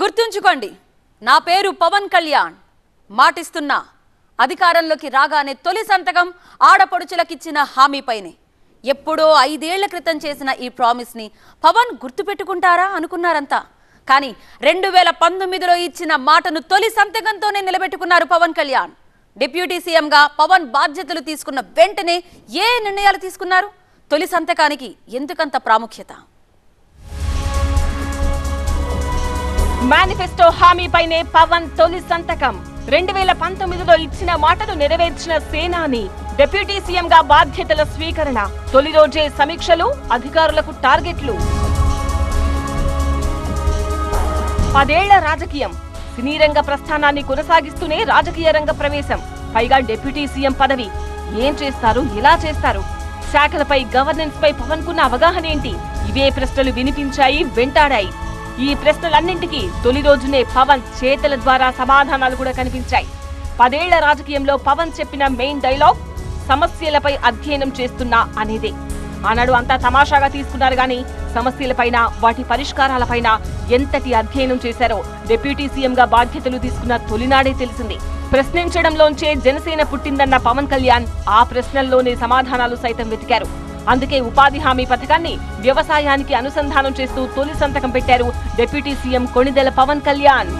గుర్తుంచుకోండి, నా పేరు పవన్ కళ్యాణ్. మాటిస్తున్నా, అధికారంలోకి రాగానే తొలి సంతకం ఆడపడుచులకిచ్చిన హామీపైనే. ఎప్పుడో 5 ఏళ్ల క్రితం చేసిన ఈ ప్రామిస్ ని పవన్ గుర్తుపెట్టుకుంటారా అనుకున్నారంతా. కానీ 2019లో ఇచ్చిన మాటను తొలి సంతకంతోనే నిలబెట్టుకున్నారు పవన్ కళ్యాణ్. డిప్యూటీ సీఎంగా పవన్ బాధ్యతలు తీసుకున్న వెంటనే ఏ నిర్ణయాలు తీసుకున్నారు? తొలి సంతకానికి ఎందుకంత ప్రాముఖ్యత? మేనిఫెస్టో హామీపైనే పవన్ తొలి సంతకం. 2019లో ఇచ్చిన మాటను నెరవేర్చిన సేనాని. డిప్యూటీ సీఎంగా బాధ్యతల స్వీకరణ. తొలి రోజే సమీక్షలు, అధికారులకు టార్గెట్లు. 10 ఏళ్ల రాజకీయం. సినీ రంగ ప్రస్థానాన్ని కొనసాగిస్తూనే రాజకీయ రంగ ప్రవేశం. పైగా డిప్యూటీ సీఎం పదవి. ఏం చేస్తారు, ఎలా చేస్తారు? శాఖలపై, గవర్నెన్స్ పై పవన్ కున్న అవగాహన ఏంటి? ఇవే ప్రశ్నలు వినిపించాయి, వెంటాడాయి. ఈ ప్రశ్నలన్నింటికీ తొలి రోజునే పవన్ చేతల ద్వారా సమాధానాలు కూడా కనిపించాయి. 10 ఏళ్ల రాజకీయంలో పవన్ చెప్పిన మెయిన్ డైలాగ్ సమస్యలపై అధ్యయనం చేస్తున్నా అనేదే. ఆనాడు అంతా తమాషాగా తీసుకున్నారు గాని సమస్యలపైన, వాటి పరిష్కారాలపైన ఎంతటి అధ్యయనం చేశారో డిప్యూటీ సీఎంగా బాధ్యతలు తీసుకున్న తొలినాడే తెలిసింది. ప్రశ్నించడంలోంచే జనసేన పుట్టిందన్న పవన్ కళ్యాణ్ ఆ ప్రశ్నల్లోనే సమాధానాలు సైతం వెతికారు. అందుకే ఉపాధి హామీ పథకాన్ని వ్యవసాయానికి అనుసంధానం చేస్తూ తొలి సంతకం పెట్టారు డిప్యూటీ సీఎం కొణిదెల పవన్ కళ్యాణ్.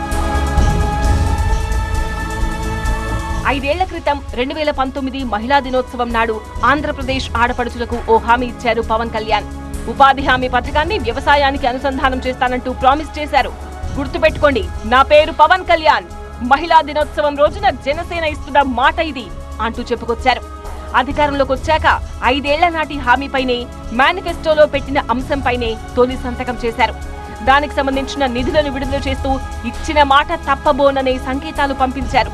5 ఏళ్ల క్రితం 2019 మహిళా దినోత్సవం నాడు ఆంధ్రప్రదేశ్ ఆడపడుచులకు ఓ హామీ ఇచ్చారు పవన్ కళ్యాణ్. ఉపాధి హామీ పథకాన్ని వ్యవసాయానికి అనుసంధానం చేస్తానంటూ ప్రామిస్ చేశారు. గుర్తుపెట్టుకోండి, నా పేరు పవన్ కళ్యాణ్. మహిళా దినోత్సవం రోజున జనసేన ఇస్తున్న మాట ఇది అంటూ చెప్పుకొచ్చారు. అధికారంలోకి వచ్చాక 5 ఏళ్ల నాటి హామీపైనే, మేనిఫెస్టోలో పెట్టిన అంశంపైనే తొలి సంతకం చేశారు. దానికి సంబంధించిన నిధులను విడుదల చేస్తూ ఇచ్చిన మాట తప్పబోననే సంకేతాలు పంపించారు.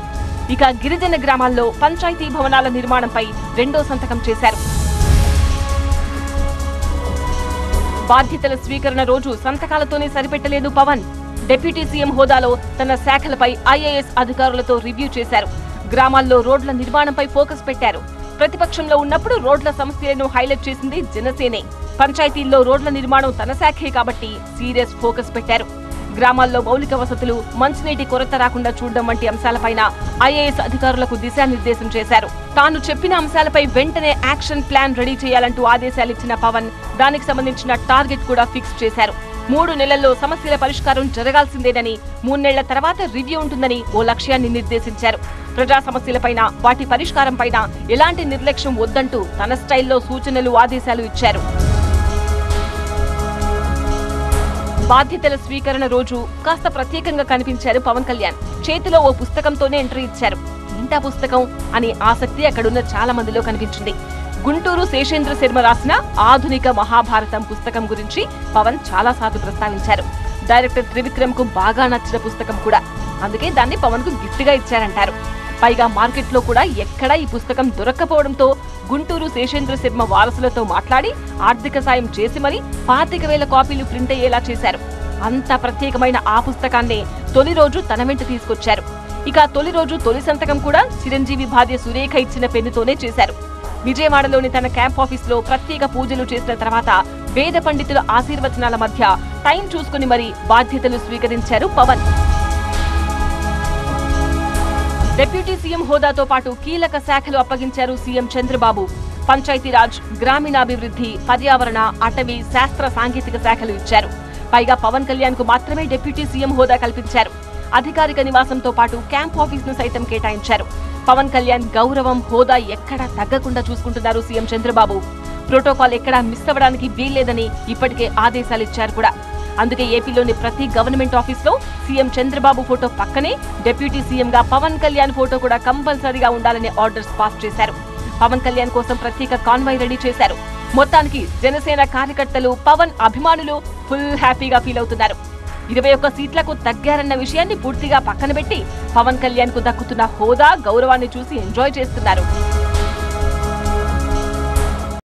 ఇక గిరిజన గ్రామాల్లో పంచాయతీ భవనాల నిర్మాణంపై 2వ సంతకం చేశారు. బాధ్యతల స్వీకరణ రోజు సంతకాలతోనే సరిపెట్టలేదు పవన్. డిప్యూటీ సీఎం హోదాలో తన శాఖలపై ఐఏఎస్ అధికారులతో రివ్యూ చేశారు. గ్రామాల్లో రోడ్ల నిర్మాణంపై ఫోకస్ పెట్టారు. ప్రతిపక్షంలో ఉన్నప్పుడు రోడ్ల సమస్యలను హైలైట్ చేసింది జనసేనే. పంచాయతీల్లో రోడ్ల నిర్మాణం తన శాఖే కాబట్టి సీరియస్ ఫోకస్ పెట్టారు. గ్రామాల్లో మౌలిక వసతులు, మంచినీటి కొరత రాకుండా చూడడం వంటి అంశాలపైన ఐఏఎస్ అధికారులకు దిశానిర్దేశం చేశారు. తాను చెప్పిన అంశాలపై వెంటనే యాక్షన్ ప్లాన్ రెడీ చేయాలంటూ ఆదేశాలిచ్చిన పవన్ దానికి సంబంధించిన టార్గెట్ కూడా ఫిక్స్ చేశారు. 3 నెలల్లో సమస్యల పరిష్కారం జరగాల్సిందేనని, 3 నెలల తర్వాత రివ్యూ ఉంటుందని ఓ లక్ష్యాన్ని నిర్దేశించారు. ప్రజా సమస్యలపైన, వాటి పరిష్కారంపైన ఎలాంటి నిర్లక్ష్యం వద్దంటూ తన స్టైల్లో సూచనలు, ఆదేశాలు ఇచ్చారు. బాధ్యతల స్వీకరణ రోజు కాస్త ప్రత్యేకంగా కనిపించారు పవన్ కళ్యాణ్. చేతిలో ఓ పుస్తకంతోనే ఎంట్రీ ఇచ్చారు. ఏంటా పుస్తకం అని ఆసక్తి అక్కడున్న చాలా మందిలో కనిపించింది. గుంటూరు శేషేంద్ర శర్మ రాసిన ఆధునిక మహాభారతం పుస్తకం గురించి పవన్ చాలాసార్లు ప్రస్తావించారు. డైరెక్టర్ త్రివిక్రమ్ కు బాగా నచ్చిన పుస్తకం కూడా. అందుకే దాన్ని పవన్ కు గిఫ్ట్ గా ఇచ్చారంటారు. పైగా మార్కెట్లో కూడా ఎక్కడా ఈ పుస్తకం దొరక్కపోవడంతో గుంటూరు శేషేంద్ర శర్మ వారసులతో మాట్లాడి ఆర్థిక సాయం చేసి మరీ 25,000 కాపీలు ప్రింట్ అయ్యేలా చేశారు. అంత ప్రత్యేకమైన ఆ పుస్తకాన్నే తొలి రోజు తన వెంట తీసుకొచ్చారు. ఇక తొలి రోజు తొలి సంతకం కూడా చిరంజీవి భార్య సురేఖ ఇచ్చిన పెన్నుతోనే చేశారు. విజయవాడలోని తన క్యాంప్ ఆఫీస్ లో ప్రత్యేక పూజలు చేసిన తర్వాత వేద పండితుల ఆశీర్వచనాల మధ్య టైం చూసుకుని మరీ బాధ్యతలు స్వీకరించారు పవన్. డిప్యూటీ సీఎం హోదాతో పాటు కీలక శాఖలు అప్పగించారు సీఎం చంద్రబాబు. పంచాయతీరాజ్, గ్రామీణాభివృద్ధి, పర్యావరణ, అటవీ, శాస్త్ర సాంకేతిక శాఖలు ఇచ్చారు. పైగా పవన్ కళ్యాణ్ కు మాత్రమే డిప్యూటీ సీఎం హోదా కల్పించారు. అధికారిక నివాసంతో పాటు క్యాంప్ ఆఫీస్ ను సైతం కేటాయించారు. పవన్ కళ్యాణ్ గౌరవం, హోదా ఎక్కడా తగ్గకుండా చూసుకుంటున్నారు సీఎం చంద్రబాబు. ప్రోటోకాల్ ఎక్కడా మిస్ అవ్వడానికి వీల్లేదని ఇప్పటికే ఆదేశాలిచ్చారు కూడా. అందుకే ఏపీలోని ప్రతి గవర్నమెంట్ ఆఫీస్ లో సీఎం చంద్రబాబు ఫోటో పక్కనే డిప్యూటీ సీఎం గా పవన్ కళ్యాణ్ ఫోటో కూడా కంపల్సరీగా ఉండాలనే ఆర్డర్స్ పాస్ చేశారు. పవన్ కళ్యాణ్ కోసం ప్రత్యేక కాన్వాయ్ రెడీ చేశారు. మొత్తానికి జనసేన కార్యకర్తలు, పవన్ అభిమానులు ఫుల్ హ్యాపీగా ఫీల్ అవుతున్నారు. 21 సీట్లకు తగ్గారన్న విషయాన్ని పూర్తిగా పక్కన పెట్టి పవన్ కళ్యాణ్ కు దక్కుతున్న హోదా, గౌరవాన్ని చూసి ఎంజాయ్ చేస్తున్నారు.